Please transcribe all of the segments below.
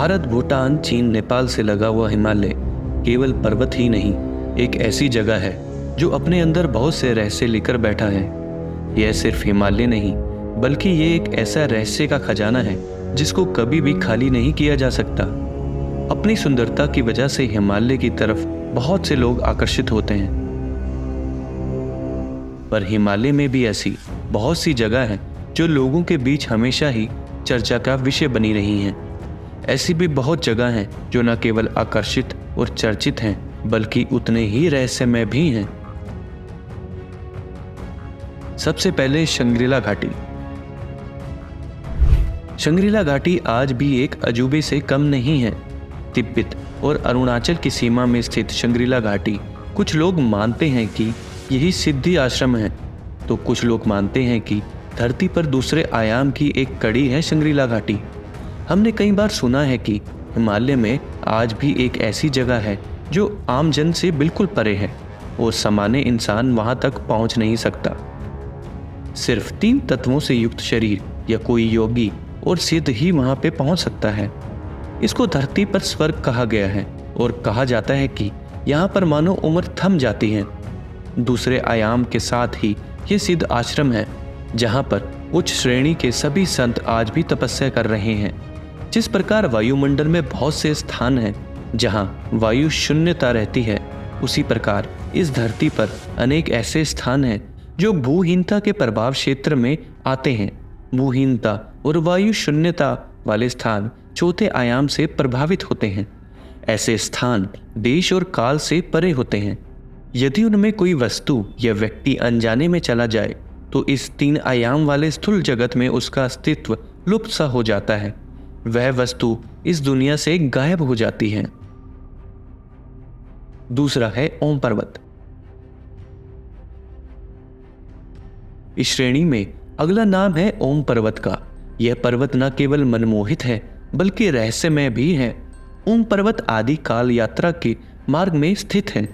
भारत, भूटान, चीन, नेपाल से लगा हुआ हिमालय केवल पर्वत ही नहीं, एक ऐसी जगह है जो अपने अंदर बहुत से रहस्य लेकर बैठा है। यह सिर्फ हिमालय नहीं, बल्कि ये एक ऐसा रहस्य का खजाना है जिसको कभी भी खाली नहीं किया जा सकता। अपनी सुंदरता की वजह से हिमालय की तरफ बहुत से लोग आकर्षित होते हैं, पर हिमालय में भी ऐसी बहुत सी जगह हैं जो लोगों के बीच हमेशा ही चर्चा का विषय बनी रही हैं। ऐसी भी बहुत जगह हैं जो न केवल आकर्षित और चर्चित हैं, बल्कि उतने ही रहस्यमय भी हैं। सबसे पहले शंग्रीला घाटी। शंग्रीला घाटी आज भी एक अजूबे से कम नहीं है। तिब्बत और अरुणाचल की सीमा में स्थित शंग्रीला घाटी, कुछ लोग मानते हैं कि यही सिद्धि आश्रम है, तो कुछ लोग मानते हैं कि धरती पर दूसरे आयाम की एक कड़ी है शंग्रीला घाटी। हमने कई बार सुना है कि हिमालय में आज भी एक ऐसी जगह है जो आम जन से बिल्कुल परे है और सामान्य इंसान वहां तक पहुंच नहीं सकता। सिर्फ 3 तत्वों से युक्त शरीर या कोई योगी और सिद्ध ही वहां पे पहुंच सकता है। इसको धरती पर स्वर्ग कहा गया है और कहा जाता है कि यहाँ पर मानो उम्र थम जाती है। दूसरे आयाम के साथ ही ये सिद्ध आश्रम है जहाँ पर उच्च श्रेणी के सभी संत आज भी तपस्या कर रहे हैं। जिस प्रकार वायुमंडल में बहुत से स्थान हैं जहाँ वायु शून्यता रहती है, उसी प्रकार इस धरती पर अनेक ऐसे स्थान हैं जो भूहीनता के प्रभाव क्षेत्र में आते हैं। भूहीनता और वायु शून्यता वाले स्थान चौथे आयाम से प्रभावित होते हैं। ऐसे स्थान देश और काल से परे होते हैं। यदि उनमें कोई वस्तु या व्यक्ति अनजाने में चला जाए तो इस 3 आयाम वाले स्थूल जगत में उसका अस्तित्व लुप्त सा हो जाता है। वह वस्तु इस दुनिया से गायब हो जाती है। दूसरा है ओम पर्वत। इस श्रेणी में अगला नाम है ओम पर्वत का। यह पर्वत न केवल मनमोहित है बल्कि रहस्यमय भी है। ओम पर्वत आदि काल यात्रा के मार्ग में स्थित है।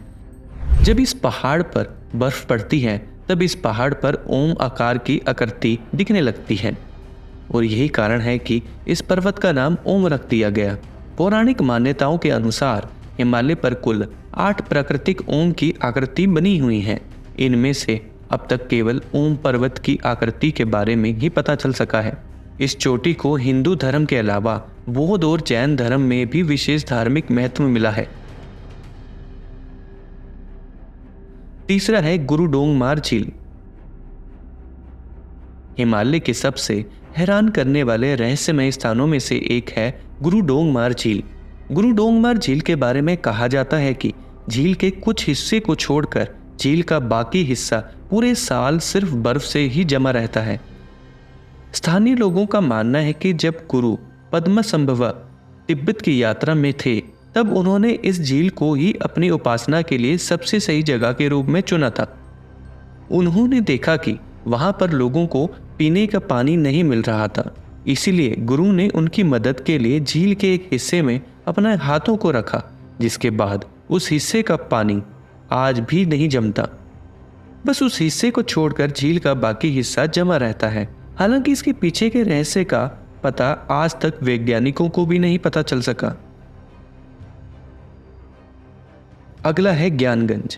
जब इस पहाड़ पर बर्फ पड़ती है तब इस पहाड़ पर ओम आकार की आकृति दिखने लगती है और यही कारण है कि इस पर्वत का नाम ओम रख दिया गया। पौराणिक मान्यताओं के अनुसार हिमालय पर कुल 8 प्राकृतिक ओम की आकृति बनी हुई है। इनमें से अब तक केवल ओम पर्वत की आकृति के बारे में ही पता चल सका है। इस चोटी को हिंदू धर्म के अलावा बौद्ध और जैन धर्म में भी विशेष धार्मिक महत्व मिला है। तीसरा है गुरु डोंगमार झील। हिमालय के सबसे हैरान करने वाले रहस्यमय स्थानों में से एक है गुरु डोंगमार झील। गुरु डोंगमार झील के बारे में कहा जाता है कि झील के कुछ हिस्से को छोड़कर झील का बाकी हिस्सा पूरे साल सिर्फ बर्फ से ही जमा रहता है। स्थानीय लोगों का मानना है कि जब गुरु पद्मसंभवा तिब्बत की यात्रा में थे तब उन्होंने इस झील को ही अपनी उपासना के लिए सबसे सही जगह के रूप में चुना था। उन्होंने देखा कि वहां पर लोगों को पीने का पानी नहीं मिल रहा था, इसीलिए गुरु ने उनकी मदद के लिए झील के एक हिस्से में अपने हाथों को रखा, जिसके बाद उस हिस्से का पानी आज भी नहीं जमता। बस उस हिस्से को छोड़कर झील का बाकी हिस्सा जमा रहता है। हालांकि इसके पीछे के रहस्य का पता आज तक वैज्ञानिकों को भी नहीं पता चल सका। अगला है ज्ञानगंज।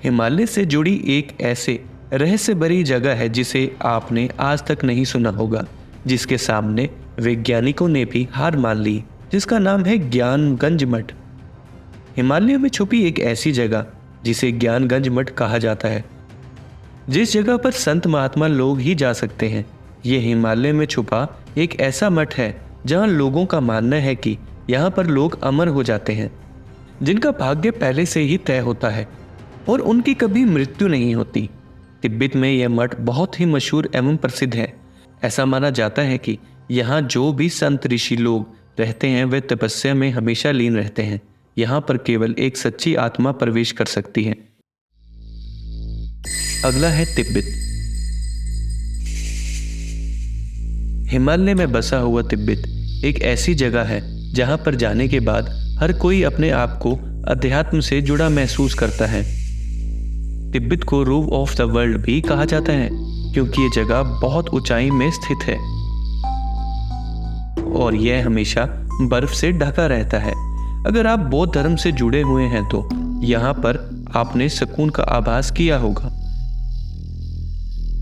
हिमालय से जुड़ी एक ऐसे रहस्य भरी जगह है जिसे आपने आज तक नहीं सुना होगा, जिसके सामने वैज्ञानिकों ने भी हार मान ली, जिसका नाम है ज्ञानगंज मठ। हिमालय में छुपी एक ऐसी जगह जिसे ज्ञानगंज मठ कहा जाता है, जिस जगह पर संत महात्मा लोग ही जा सकते हैं। यह हिमालय में छुपा एक ऐसा मठ है जहां लोगों का मानना है कि यहाँ पर लोग अमर हो जाते हैं, जिनका भाग्य पहले से ही तय होता है और उनकी कभी मृत्यु नहीं होती। तिब्बत में यह मठ बहुत ही मशहूर एवं प्रसिद्ध है। ऐसा माना जाता है कि यहाँ जो भी संत ऋषि लोग रहते हैं वे तपस्या में हमेशा लीन रहते हैं। यहाँ पर केवल एक सच्ची आत्मा प्रवेश कर सकती है। अगला है तिब्बत। हिमालय में बसा हुआ तिब्बत एक ऐसी जगह है जहां पर जाने के बाद हर कोई अपने आप को अध्यात्म से जुड़ा महसूस करता है। तिब्बत को रूफ ऑफ द वर्ल्ड भी कहा जाता है क्योंकि ये जगह बहुत ऊंचाई में स्थित है। और यह हमेशा बर्फ से ढका रहता है। अगर आप बौद्ध धर्म से जुड़े हुए हैं तो यहाँ पर आपने सुकून का आभास किया होगा।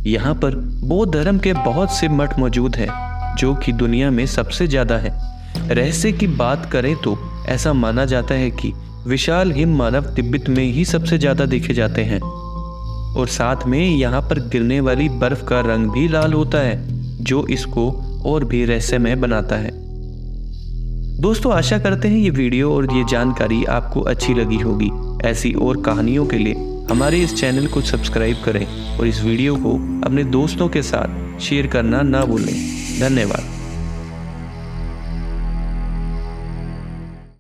यहाँ पर बौद्ध धर्म के बहुत से मठ मौजूद हैं, जो कि दुनिया में सबसे ज्यादा है। रहस्य की बात करें तो ऐसा माना जाता है कि विशाल हिम मानव तिब्बत में ही सबसे ज्यादा देखे जाते हैं, और साथ में यहाँ पर गिरने वाली बर्फ का रंग भी लाल होता है, जो इसको और भी रहस्यमय बनाता है। दोस्तों, आशा करते हैं ये वीडियो और ये जानकारी आपको अच्छी लगी होगी। ऐसी और कहानियों के लिए हमारे इस चैनल को सब्सक्राइब करें और इस वीडियो को अपने दोस्तों के साथ शेयर करना ना भूलें। धन्यवाद।